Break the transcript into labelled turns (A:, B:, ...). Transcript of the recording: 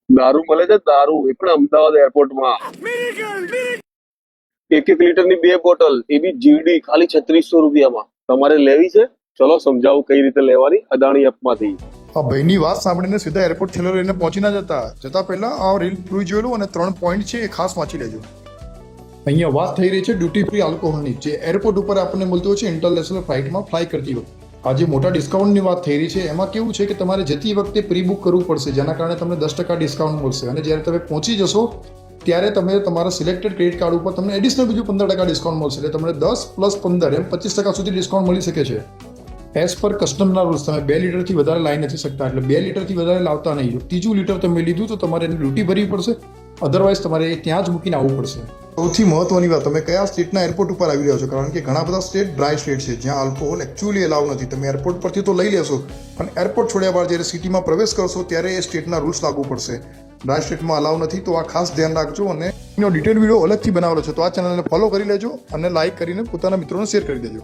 A: દારૂ મળે છે, દારૂ એ પણ અમદાવાદ એરપોર્ટમાં 1-1 લીટરની 2 બોટલ, એ બી જીડી, ખાલી 3600 રૂપિયામાં. તમારે લેવી છે? ચલો સમજાવું કઈ રીતે લેવાની અદાણી એપમાંથી.
B: આ ભાઈની વાત સાંભળીને સીધા એરપોર્ટ થેલો લઈને પહોંચી ના જતા પહેલા આ રીલ પૂરી જોઈ લો અને 3 પોઈન્ટ છે એ ખાસ વાંચી લેજો. અહીંયા વાત થઈ રહી છે ડ્યુટી ફ્રી આલ્કોહોલની, જે એરપોર્ટ ઉપર આપણને મળતું હોય છે ઇન્ટરનેશનલ ફ્લાઇટમાં ફ્લાય કરતી વખતે. આજે મોટા ડિસ્કાઉન્ટની વાત થઈ રહી છે. એમાં કેવું છે કે તમારે જતી વખતે પ્રી બુક કરવું પડશે, જેના કારણે તમને 10% ડિસ્કાઉન્ટ મળશે, અને જ્યારે તમે પહોંચી જશો ત્યારે તમે તમારા સિલેક્ટેડ ક્રેડિટ કાર્ડ ઉપર તમને એડિશનલ બીજું 15% ડિસ્કાઉન્ટ મળશે. એટલે તમને 10 + 15 એમ 25% સુધી ડિસ્કાઉન્ટ મળી શકે છે. એઝ પર કસ્ટમના રૂલ્સ તમે 2 લીટરથી વધારે લાવી નથી શકતા, એટલે 2 લીટરથી વધારે લાવતા નહીં. ત્રીજું લીટર તમે લીધું તો તમારે એની ડ્યુટી ભરવી પડશે, અધરવાઇઝ તમારે ત્યાં જ મૂકીને આવવું પડશે. સૌથી મહત્વની વાત, તમે કયા સ્ટેટના એરપોર્ટ ઉપર આવી રહ્યા છો, કારણ કે ઘણા બધા સ્ટેટ ડ્રાય સ્ટેટ છે જ્યાં આલ્કોહોલ એકચ્યુઅલી એલાઉ નથી. તમે એરપોર્ટ પરથી તો લઈ લેશો, પણ એરપોર્ટ છોડ્યા બાદ જ્યારે સિટીમાં પ્રવેશ કરશો ત્યારે એ સ્ટેટના રૂલ્સ લાગુ પડશે. ડ્રાય સ્ટેટમાં અલાઉ નથી, તો આ ખાસ ધ્યાન રાખજો. અને એનો ડિટેલ વિડીયો અલગથી બનાવેલો છે, તો આ ચેનલને ફોલો કરી લેજો અને લાઇક કરીને પોતાના મિત્રોને શેર કરી દેજો.